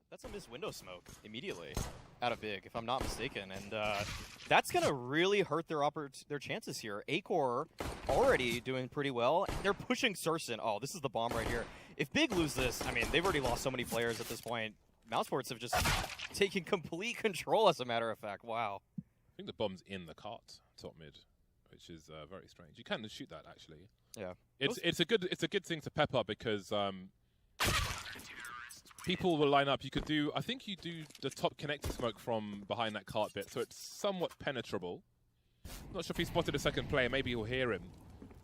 That's a missed window smoke immediately out of Big, if I'm not mistaken, and that's gonna really hurt their chances here. Acor already doing pretty well. They're pushing Surson. Oh, this is the bomb right here. If Big lose this, I mean, they've already lost so many players at this point. Mousesports have just taken complete control, as a matter of fact. Wow. I think the bomb's in the cart, top mid, which is very strange. You can shoot that actually. Yeah. It's a good thing to pep up because people will line up. You could do, I think you do the top connector smoke from behind that cart bit, so it's somewhat penetrable. Not sure if he spotted a second player. Maybe he'll hear him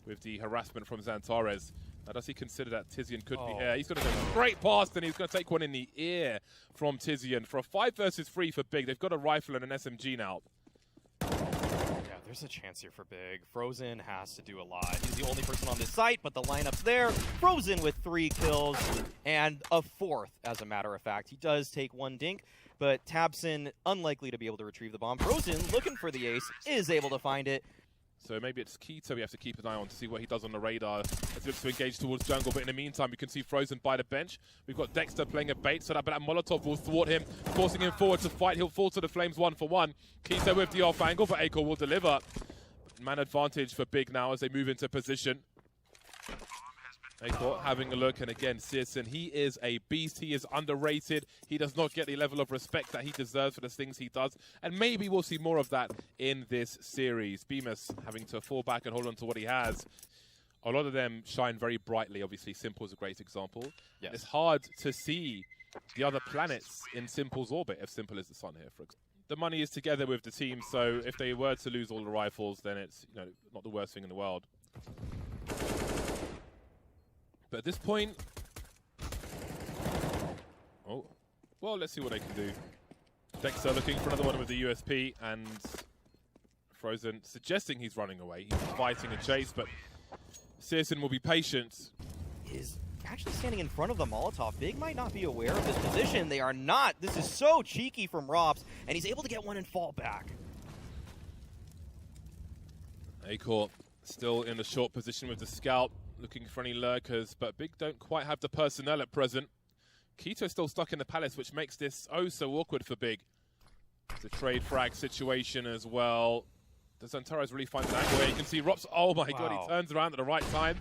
with the harassment from Xantares. Now, does he consider that Tizian could be here? He's going to go straight past, and he's going to take one in the ear from Tizian. For a 5 versus 3 for Big, they've got a rifle and an SMG now. Yeah, there's a chance here for Big. Frozen has to do a lot. He's the only person on this site, but the lineup's there. Frozen with 3 kills and a 4th, as a matter of fact. He does take 1 dink, but Tabson unlikely to be able to retrieve the bomb. Frozen, looking for the ace, is able to find it. So maybe it's Keto we have to keep an eye on to see what he does on the radar as he looks to engage towards jungle. But in the meantime, we can see Frozen by the bench. We've got Dexter playing a bait, so that Molotov will thwart him, forcing him forward to fight. He'll fall to the flames 1-for-1. Keto with the off angle, but Acor will deliver. Man advantage for Big now as they move into position. Acor having a look, and again, Searson, he is a beast. He is underrated. He does not get the level of respect that he deserves for the things he does, and maybe we'll see more of that in this series. Bemis having to fall back and hold on to what he has. A lot of them shine very brightly. Obviously, Simple is a great example. Yes. It's hard to see the other planets in Simple's orbit if Simple is the sun here, for example. The money is together with the team, so if they were to lose all the rifles, then it's not the worst thing in the world. But at this point, well, let's see what they can do. Dexter looking for another one with the USP, and Frozen suggesting he's running away. He's fighting a chase, but Searson will be patient. Is actually standing in front of the Molotov. Big might not be aware of his position. They are not. This is so cheeky from Robs, and he's able to get one and fall back. Acor still in the short position with the scout, looking for any lurkers, but Big don't quite have the personnel at present. Keto still stuck in the palace, which makes this oh so awkward for Big. It's a trade frag situation as well. Does Xantares really find that angle? You can see Rops, oh my god, he turns around at the right time.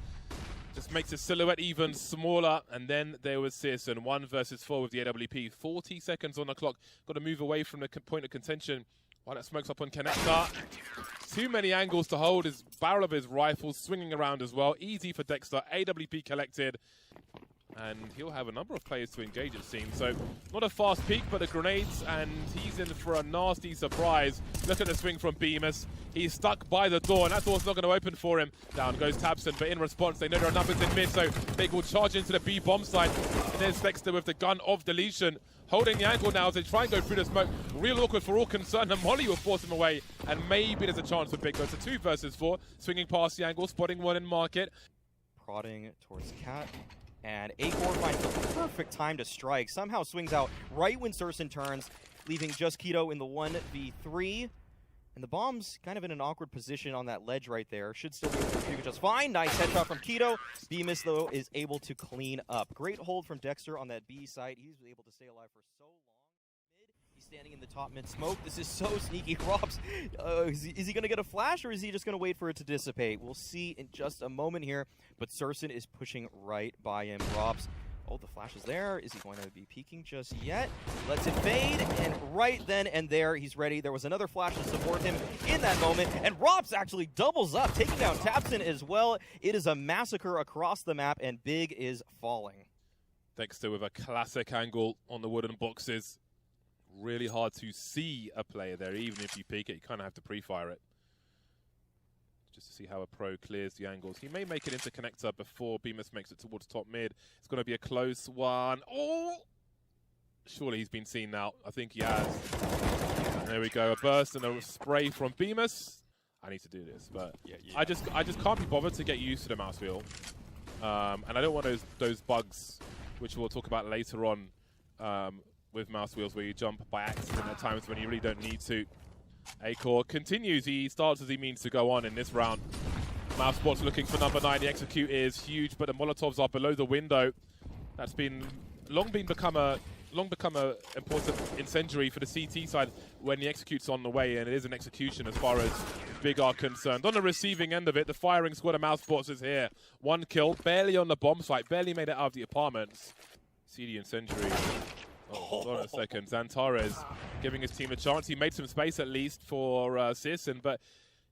Just makes his silhouette even smaller. And then there was Searson, 1 versus 4 with the AWP. 40 seconds on the clock. Got to move away from the point of contention while that smokes up on Connector. Too many angles to hold. His barrel of his rifle swinging around as well. Easy for Dexter. AWP collected. And he'll have a number of players to engage, it seems. So not a fast peek, but the grenades, and he's in for a nasty surprise. Look at the swing from Bemis. He's stuck by the door, and that door's not going to open for him. Down goes Tabson, but in response, they know there are numbers in mid, so Big will charge into the B bomb site. And there's Dexter with the gun of deletion, holding the angle now as they try and go through the smoke. Real awkward for all concerned, and Molly will force him away, and maybe there's a chance for Big. But it's a 2 versus 4, swinging past the angle, spotting one in market. Prodding towards Cat. And Acor finds the perfect time to strike. Somehow swings out right when Surson turns, leaving just Keto in the 1v3. And the bomb's kind of in an awkward position on that ledge right there. Should still be able to retrieve it just fine. Nice headshot from Keto. Bemis, though, is able to clean up. Great hold from Dexter on that B site. He's able to stay alive for so long. He's standing in the top mid smoke. This is so sneaky. Robs, is he going to get a flash, or is he just going to wait for it to dissipate? We'll see in just a moment here. But Surson is pushing right by him. Robs, oh, the flash is there. Is he going to be peeking just yet? Lets it fade, and right then and there, he's ready. There was another flash to support him in that moment, and Robs actually doubles up, taking down Tabson as well. It is a massacre across the map, and Big is falling. Dexter with a classic angle on the wooden boxes. Really hard to see a player there, even if you peek it. You kind of have to pre-fire it. Just to see how a pro clears the angles. He may make it into connector before Bemis makes it towards top mid. It's going to be a close one. Oh! Surely he's been seen now. I think he has. And there we go. A burst and a spray from Bemis. I need to do this, but I just can't be bothered to get used to the mouse wheel. And I don't want those bugs, which we'll talk about later on, with mouse wheels, where you jump by accident at times when you really don't need to. Acor continues. He starts as he means to go on in this round. Mousesports looking for number 9. The execute is huge, but the Molotovs are below the window. That's been long become a long become an important incendiary for the CT side when he executes on the way, and it is an execution as far as Big are concerned. On the receiving end of it, the firing squad of Mousesports is here. 1 kill, barely on the bomb site, barely made it out of the apartments. CD incendiary. Oh, hold on a second. Xantares giving his team a chance. He made some space at least for CSGO, but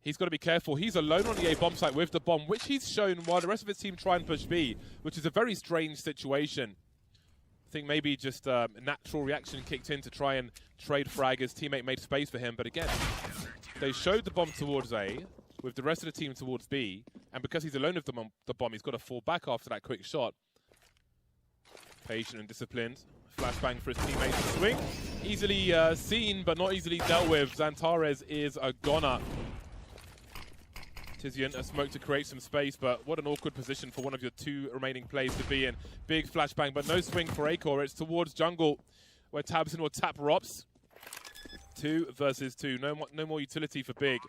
he's got to be careful. He's alone on the A bomb site with the bomb, which he's shown while the rest of his team try and push B, which is a very strange situation. I think maybe just a natural reaction kicked in to try and trade frag. His teammate made space for him, but again, they showed the bomb towards A with the rest of the team towards B, and because he's alone with the bomb, he's got to fall back after that quick shot. Patient and disciplined. Flashbang for his teammates to swing. Easily seen, but not easily dealt with. Xantares is a goner. Tizian, a smoke to create some space, but what an awkward position for one of your 2 remaining players to be in. Big flashbang, but no swing for Acor. It's towards jungle, where Tabson will tap Rops. 2 versus 2. No more utility for Big.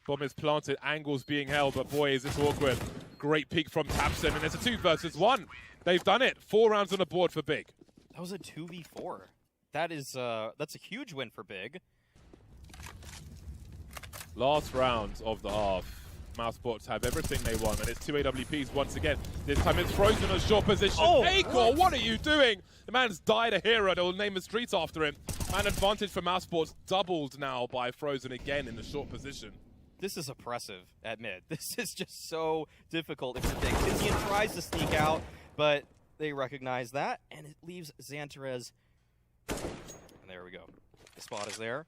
Bomb is planted, angles being held, but boy, is this awkward. Great peek from Tabson, and there's a 2 versus 1. They've done it. 4 rounds on the board for Big. That was a 2v4. That's a huge win for Big. Last round of the half. Mousesports have everything they want, and it's 2 AWPs once again. This time it's Frozen in a short position. Oh, Acor, what are you doing? The man's died a hero. They'll name a street after him. And advantage for Mousesports doubled now by Frozen again in the short position. This is oppressive at mid. This is just so difficult. If Big Tizian tries to sneak out, but they recognize that, and it leaves Xantares. And there we go. The spot is there.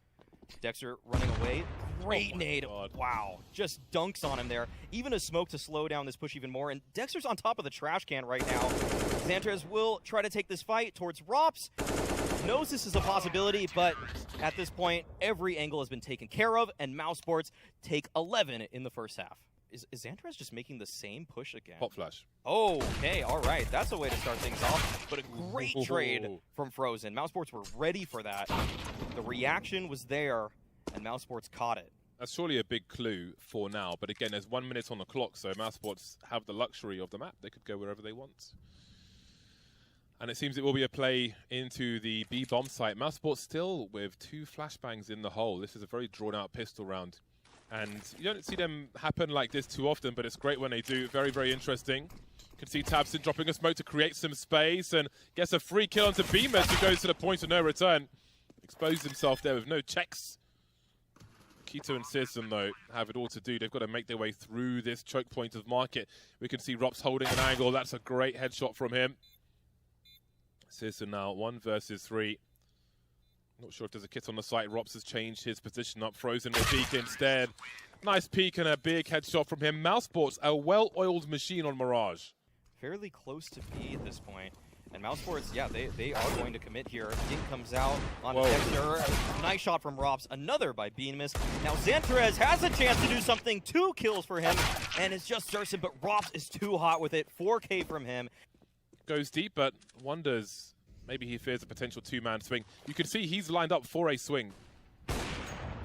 Dexter running away. Great nade. God. Wow. Just dunks on him there. Even a smoke to slow down this push even more. And Dexter's on top of the trash can right now. Xantares will try to take this fight towards Rops. Knows this is a possibility, but at this point, every angle has been taken care of, and Mousesports take 11 in the first half. Is Xantares just making the same push again? Pop flash. Oh, okay, all right. That's a way to start things off. But a great trade from Frozen. Mousesports were ready for that. The reaction was there, and Mousesports caught it. That's surely a big clue for now. But again, there's 1 minute on the clock, so Mousesports have the luxury of the map. They could go wherever they want. And it seems it will be a play into the B bomb site. Mousesports still with 2 flashbangs in the hole. This is a very drawn-out pistol round. And you don't see them happen like this too often, but it's great when they do. Very, very interesting. You can see Tabson dropping a smoke to create some space and gets a free kill onto Beamers, who goes to the point of no return. Exposed himself there with no checks. Keto and CSGO, though, have it all to do. They've got to make their way through this choke point of market. We can see Rops holding an angle. That's a great headshot from him. CSGO now 1 versus 3. Not sure if there's a kit on the site. Rops has changed his position up. Frozen will peek instead. Nice peek and a big headshot from him. Mousesports, a well-oiled machine on Mirage. Fairly close to B at this point. And Mousesports, yeah, they are going to commit here. Dink comes out on Dexter. Nice shot from Rops. Another by Beamus. Now Xantares has a chance to do something. 2 kills for him. And it's just Surson, but Rops is too hot with it. 4K from him. Goes deep, but wonders. Maybe he fears a potential 2-man swing. You can see he's lined up for a swing.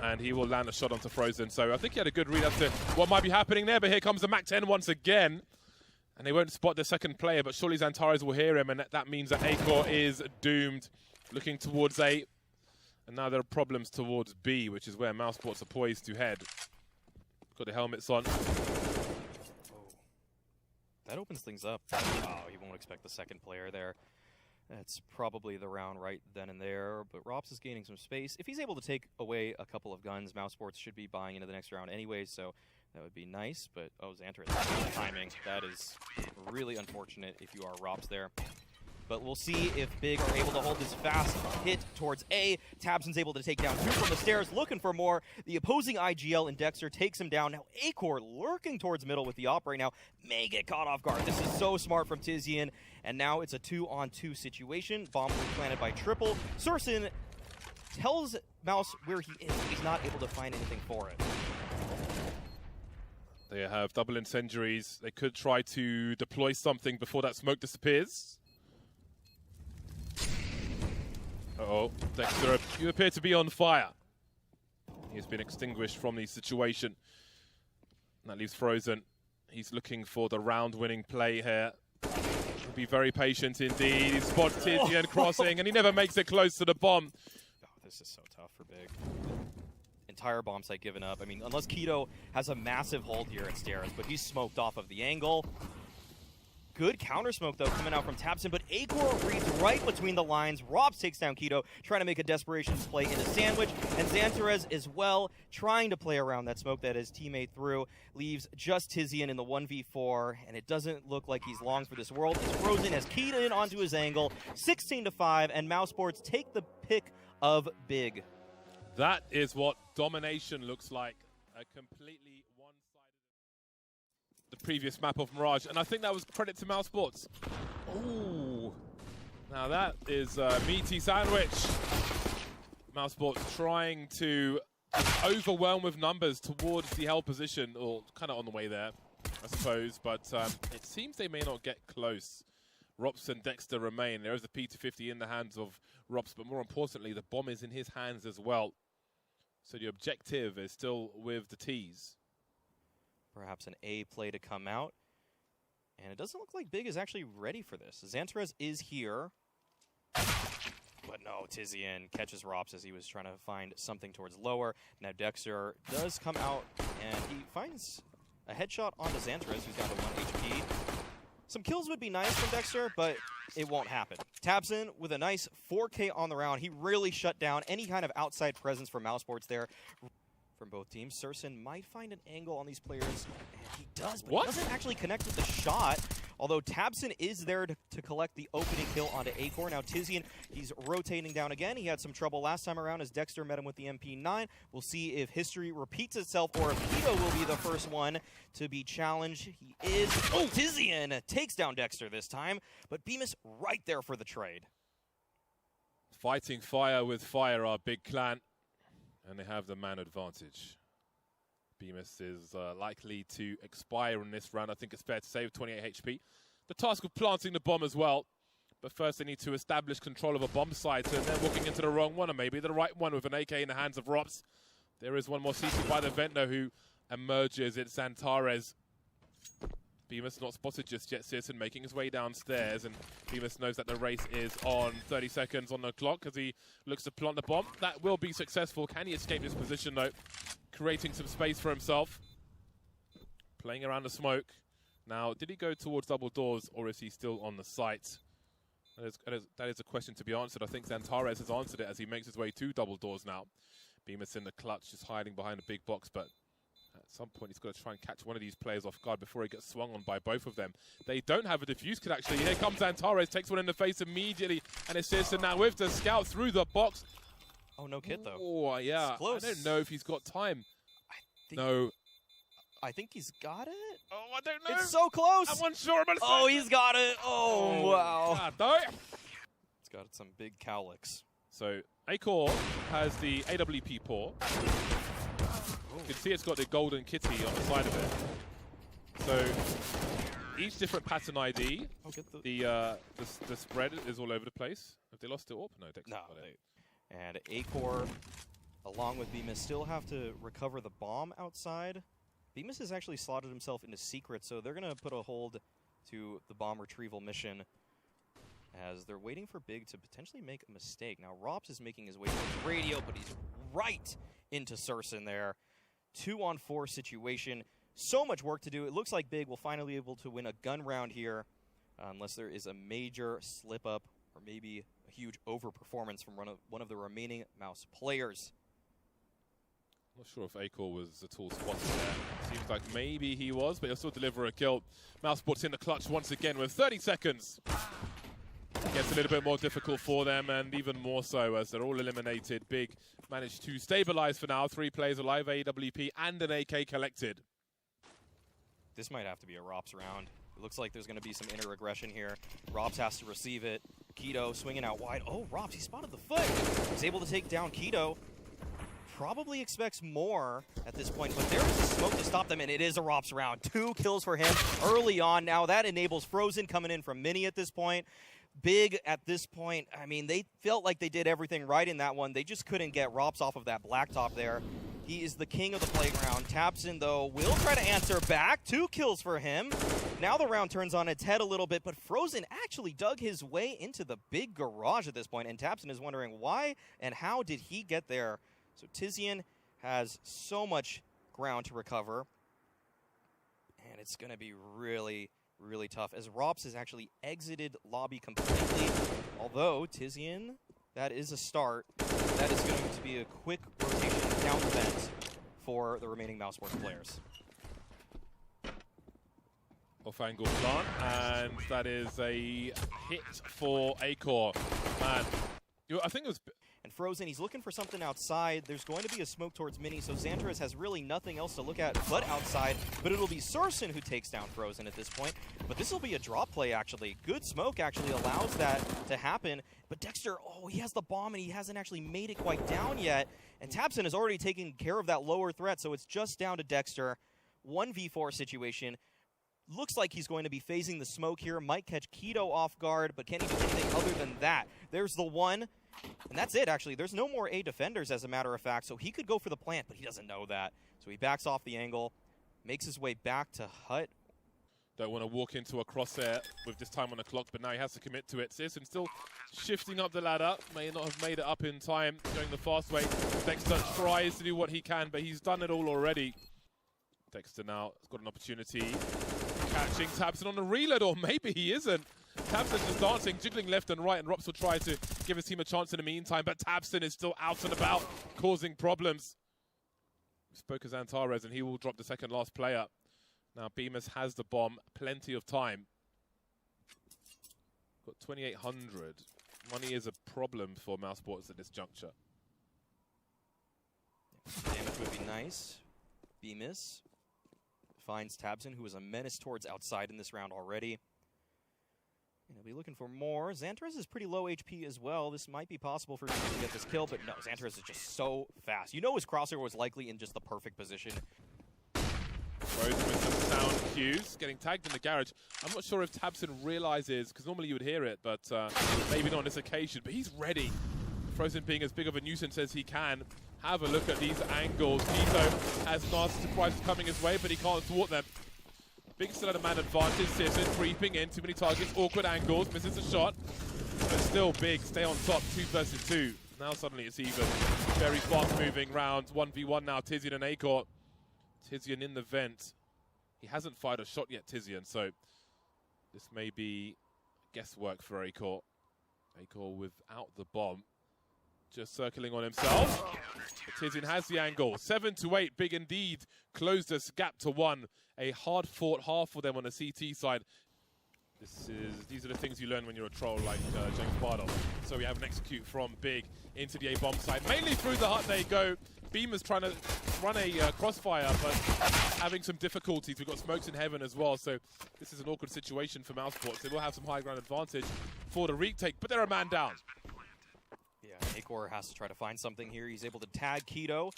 And he will land a shot onto Frozen. So I think he had a good read as to what might be happening there. But here comes the MAC-10 once again. And they won't spot the second player, but surely Xantares will hear him. And that means that Acor is doomed. Looking towards A. And now there are problems towards B, which is where Mousesports are poised to head. Got the helmets on. That opens things up. Oh, you won't expect the second player there. That's probably the round right then and there, but Rops is gaining some space. If he's able to take away a couple of guns, Mousesports should be buying into the next round anyway, so that would be nice. But, oh, Xantares, timing. That is really unfortunate if you are Rops there. But we'll see if Big are able to hold this fast hit towards A. Tabson's able to take down 2 from the stairs, looking for more. The opposing IGL and Dexter takes him down. Now Acor lurking towards middle with the op right now. May get caught off guard. This is so smart from Tizian. And now it's a 2-on-2 situation. Bomb planted by Triple. Surson tells Mouse where he is. He's not able to find anything for it. They have double incendiaries. They could try to deploy something before that smoke disappears. Uh-oh, Dexter, you appear to be on fire. He's been extinguished from the situation. And that leaves Frozen. He's looking for the round-winning play here. be very patient indeed. He spots Tizian crossing, and he never makes it close to the bomb. Oh, this is so tough for Big. Entire bomb site given up. I mean, unless Keto has a massive hold here at Stairs, but he's smoked off of the angle. Good counter smoke, though, coming out from Tabson, but Acor reads right between the lines. Robs takes down Keto, trying to make a desperation play into Sandwich, and Xantarez as well, trying to play around that smoke that his teammate threw, leaves just Tizian in the 1v4, and it doesn't look like he's long for this world. He's frozen as Keto onto his angle, 16-5, and Mousesports take the pick of Big. That is what domination looks like. A completely one-sided... The previous map of Mirage, and I think that was credit to Mousesports. Ooh. Now that is a meaty sandwich. Mousesports trying to overwhelm with numbers towards the held position, or kind of on the way there, I suppose, but it seems they may not get close. Rops and Dexter remain. There is a P250 in the hands of Rops, but more importantly, the bomb is in his hands as well. So the objective is still with the T's. Perhaps an A play to come out. And it doesn't look like Big is actually ready for this. Xantarez is here. But no, Tizian catches Rops as he was trying to find something towards lower. Now Dexter does come out, and he finds a headshot onto Xantarez, who's down to 1 HP. Some kills would be nice from Dexter, but it won't happen. Tabson with a nice 4K on the round. He really shut down any kind of outside presence from Mousesports there. From both teams, Surson might find an angle on these players, and he does, but he doesn't actually connect with the shot, although Tabson is there to collect the opening kill onto Acor. Now Tizian, he's rotating down again. He had some trouble last time around as Dexter met him with the MP9. We'll see if history repeats itself or if Keto will be the first one to be challenged. He is. Oh, Tizian takes down Dexter this time, but Bemis right there for the trade. Fighting fire with fire, our big clan. And they have the man advantage. Bemis is likely to expire in this round. I think it's fair to say with 28 HP. The task of planting the bomb as well. But first they need to establish control of a bomb site, and they're walking into the wrong one, or maybe the right one with an AK in the hands of Rops. There is one more CC by the vent, though, who emerges. It's Xantarez. Bemis not spotted just yet. Searson making his way downstairs, and Bemis knows that the race is on. 30 seconds on the clock as he looks to plant the bomb. That will be successful. Can he escape this position, though? Creating some space for himself. Playing around the smoke. Now, did he go towards double doors, or is he still on the site? That is a question to be answered. I think Xantarez has answered it as he makes his way to double doors now. Bemis in the clutch, just hiding behind a big box, but at some point, he's got to try and catch one of these players off guard before he gets swung on by both of them. They don't have a defuse kit, actually. Here comes Xantarez, takes one in the face immediately, and it's Searson now with the scout through the box. Oh, no kit, though. Oh, yeah. It's close. I don't know if he's got time. No. I think he's got it. Oh, I don't know. It's so close. I'm unsure. Oh, he's got it. Oh, wow. God, no. It's got some big cowlicks. So, Acor has the AWP paw. You can see it's got the golden kitty on the side of it. So each different pattern ID. The spread is all over the place. Have they lost it up? No, Dexter got it. And Acor, along with Bemis, still have to recover the bomb outside. Bemis has actually slotted himself into secret, so they're going to put a hold to the bomb retrieval mission as they're waiting for Big to potentially make a mistake. Now, Rops is making his way to the radio, but he's right into Surson there. 2-on-4 situation. So much work to do. It looks like Big will finally be able to win a gun round here, unless there is a major slip-up or maybe a huge overperformance from one of the remaining Mouse players. Not sure if Acor was at all spotted there. Seems like maybe he was, but he'll still deliver a kill. Mousesports in the clutch once again with 30 seconds. Gets a little bit more difficult for them, and even more so as they're all eliminated. Big managed to stabilize for now. 3 players alive, AWP and an AK collected. This might have to be a Rops round. It looks like there's going to be some inner aggression here. Rops has to receive it. Keto swinging out wide. Oh, Rops, he spotted the foot. He's able to take down Keto. Probably expects more at this point, but there is a smoke to stop them, and it is a Rops round. 2 kills for him early on. Now that enables Frozen coming in from Mini at this point. Big at this point, I mean, they felt like they did everything right in that one. They just couldn't get Rops off of that blacktop there. He is the king of the playground. tabseN, though, will try to answer back. 2 kills for him. Now the round turns on its head a little bit, but Frozen actually dug his way into the big garage at this point, and tabseN is wondering why and how did he get there. So Tizian has so much ground to recover, and it's going to be really, really tough, as ropz has actually exited lobby completely. Although, Tizian, that is a start. That is going to be a quick rotation down the vent for the remaining Mousesports players. Off angle plant, and that is a hit for Acor. Man, I think it was... And Frozen, he's looking for something outside. There's going to be a smoke towards Mini, so Xantares has really nothing else to look at but outside. But it'll be sorscen who takes down Frozen at this point. But this will be a drop play, actually. Good smoke actually allows that to happen. But Dexter, oh, he has the bomb, and he hasn't actually made it quite down yet. And tabseN has already taken care of that lower threat, so it's just down to Dexter. 1v4 situation. Looks like he's going to be phasing the smoke here. Might catch k1to off guard, but can he do anything other than that? There's the one. And that's it, actually. There's no more A defenders, as a matter of fact, so he could go for the plant, but he doesn't know that. So he backs off the angle, makes his way back to Hut. Don't want to walk into a crosshair with this time on the clock, but now he has to commit to it. CSGO still shifting up the ladder. May not have made it up in time, going the fast way. Dexter tries to do what he can, but he's done it all already. Dexter now has got an opportunity. Catching tabseN on the reload, or maybe he isn't. tabseN just dancing, jiggling left and right, and ropz will try to give his team a chance in the meantime, but tabseN is still out and about, causing problems. We spoke to Xantares, and he will drop the second last player. Now beamers has the bomb, plenty of time. Got 2,800. Money is a problem for Mousesports at this juncture. Damage would be nice. beamers finds tabseN, who is a menace towards outside in this round already. And he'll be looking for more. Xantares is pretty low HP as well. This might be possible for him to get this kill, but no, Xantares is just so fast. You know his crosshair was likely in just the perfect position. Rose with some sound cues, getting tagged in the garage. I'm not sure if tabseN realizes, because normally you would hear it, but maybe not on this occasion, but he's ready. Frozen being as big of a nuisance as he can. Have a look at these angles. k1to has nasty surprises coming his way, but he can't thwart them. Big still at a man advantage. CSGO creeping in. Too many targets. Awkward angles. Misses a shot. But still big. Stay on top. 2 versus 2. Now suddenly it's even. Very fast moving round. 1v1 now. Tizian and Acor. Tizian in the vent. He hasn't fired a shot yet, Tizian. So this may be guesswork for Acor. Acor without the bomb. Just circling on himself. But Tizian has the angle. 7 to 8. Big indeed. Closed this gap to 1. A hard-fought half for them on the CT side. These are the things you learn when you're a troll like James Bardock. So we have an execute from Big into the A-bomb side. Mainly through the hut they go. Beamer's trying to run a crossfire, but having some difficulties. We've got smokes in heaven as well, so this is an awkward situation for Mousesports. They will have some high ground advantage for the retake, but they're a man down. Yeah, Acor has to try to find something here. He's able to tag k1to,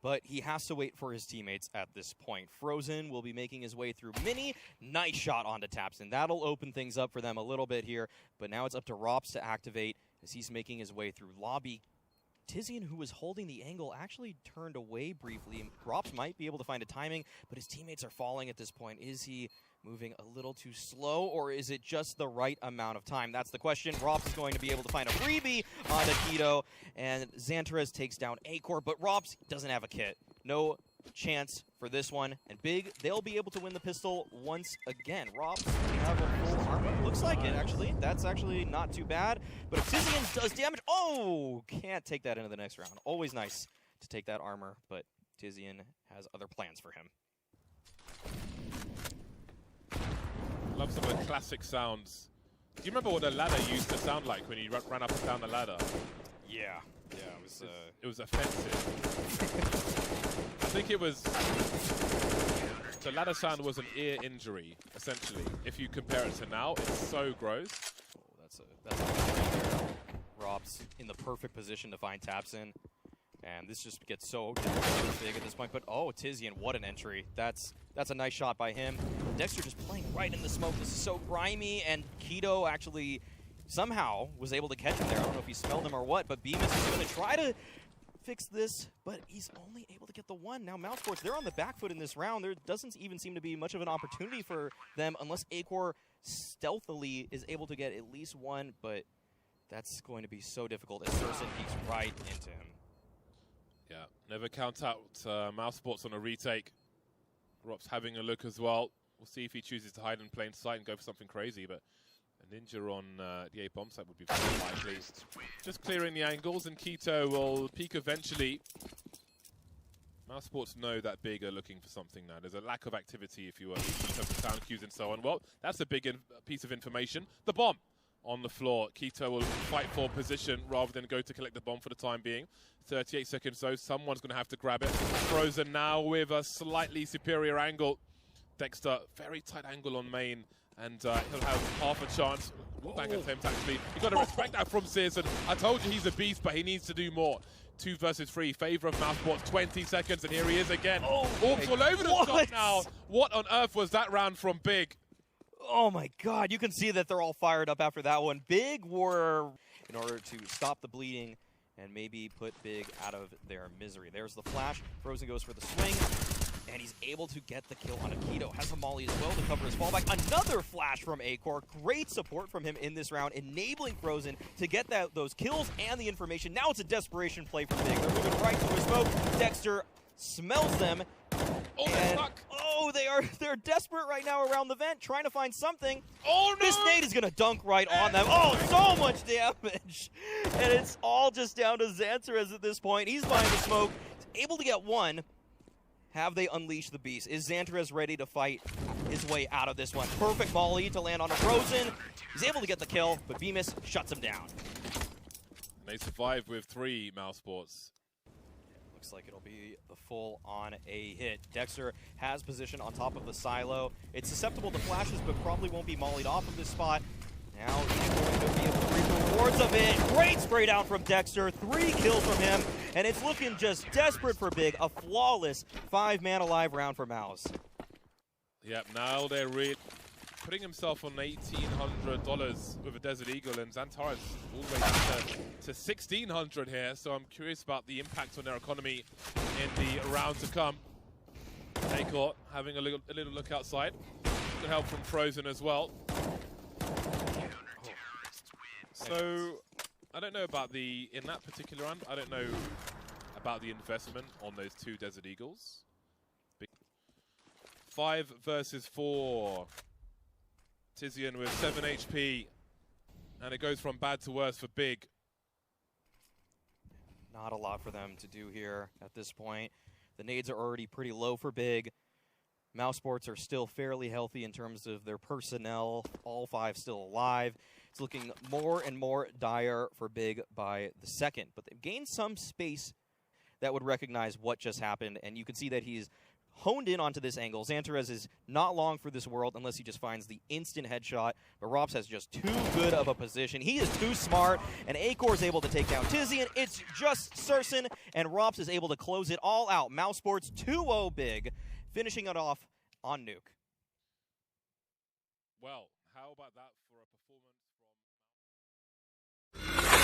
but he has to wait for his teammates at this point. Frozen will be making his way through Mini. Nice shot onto tabseN. That'll open things up for them a little bit here, but now it's up to ropz to activate as he's making his way through lobby. Tizian, who was holding the angle, actually turned away briefly. ropz might be able to find a timing, but his teammates are falling at this point. Is he moving a little too slow, or is it just the right amount of time? That's the question. ropz is going to be able to find a freebie onto k1to, and Xantares takes down Acor, but ropz doesn't have a kit. No chance for this one. And Big, they'll be able to win the pistol once again. ropz have a full armor. Looks like it, actually. That's actually not too bad. But if Tizian does damage, oh, can't take that into the next round. Always nice to take that armor, but Tizian has other plans for him. Love some of the classic sounds. Do you remember what the ladder used to sound like when you ran up and down the ladder? Yeah, it was offensive. I think it was... The ladder sound was an ear injury, essentially. If you compare it to now, it's so gross. Oh, that's a ropz in the perfect position to find tabseN. And this just gets so big at this point. But, oh, Tizian, what an entry. That's a nice shot by him. Dexter just playing right in the smoke. This is so grimy, and k1to actually somehow was able to catch him there. I don't know if he smelled him or what, but beamers is going to try to fix this, but he's only able to get the one. Now Mousesports, they're on the back foot in this round. There doesn't even seem to be much of an opportunity for them unless Acor stealthily is able to get at least one, but that's going to be so difficult as Surson peeks right into him. Yeah, never count out Mousesports on a retake. Rop's having a look as well. We'll see if he chooses to hide in plain sight and go for something crazy, but a ninja on the A bomb site would be very likely. Just clearing the angles, and Quito will peek eventually. Mousesports know that Big are looking for something now. There's a lack of activity, if you will, in terms of sound cues and so on. Well, that's a big piece of information. The bomb on the floor. Quito will fight for position rather than go to collect the bomb for the time being. 38 seconds though, someone's going to have to grab it. Frozen now with a slightly superior angle. Dexter, very tight angle on main, and he'll have half a chance. Bang attempt, actually. You've got to respect that from Searson. I told you he's a beast, but he needs to do more. 2 versus 3, favor of Mousesports, 20 seconds, and here he is again. Orcs all over the shot now. What on earth was that round from Big? Oh my god, you can see that they're all fired up after that one. Big were in order to stop the bleeding and maybe put Big out of their misery. There's the flash. Frozen goes for the swing, and he's able to get the kill on Akito. Has a molly as well to cover his fallback. Another flash from Acor. Great support from him in this round, enabling Frozen to get those kills and the information. Now it's a desperation play for Big. They're moving right to a smoke. Dexter smells them. Oh, they're stuck. Oh, they're desperate right now around the vent, trying to find something. Oh, no! This nade is going to dunk right on them. Oh, so much damage. And it's all just down to Xantarez at this point. He's behind the smoke. He's able to get one. Have they unleashed the beast? Is Xantarez ready to fight his way out of this one? Perfect volley to land on a Frozen. He's able to get the kill, but Bemis shuts him down. They survive with 3 Mousesports. Looks like it'll be the full-on A hit. Dexter has position on top of the silo. It's susceptible to flashes, but probably won't be mollied off of this spot. Now he's going to be able to reap the rewards of it. Great spray down from Dexter. 3 kills from him, and it's looking just desperate for Big. A flawless 5-man alive round for Mouse. Yep, now they're really putting himself on $1,800 with a Desert Eagle, and Xantarez all the way down to $1,600 here. So I'm curious about the impact on their economy in the round to come. Acor having a little look outside. Good help from Frozen as well. So I don't know about in that particular round, I don't know about the investment on those 2 Desert Eagles. 5 versus 4. Tizian with 7 HP, and it goes from bad to worse for Big. Not a lot for them to do here at this point. The nades are already pretty low for Big. Mousesports are still fairly healthy in terms of their personnel. All 5 still alive. It's looking more and more dire for Big by the second, but they've gained some space that would recognize what just happened, and you can see that he's honed in onto this angle. Xantarez is not long for this world unless he just finds the instant headshot, but Rops has just too good of a position. He is too smart, and Acor is able to take down Tizian. It's just Surson, and Rops is able to close it all out. Mousesports 2-0 Big, finishing it off on Nuke. Well, how about that for a performance from...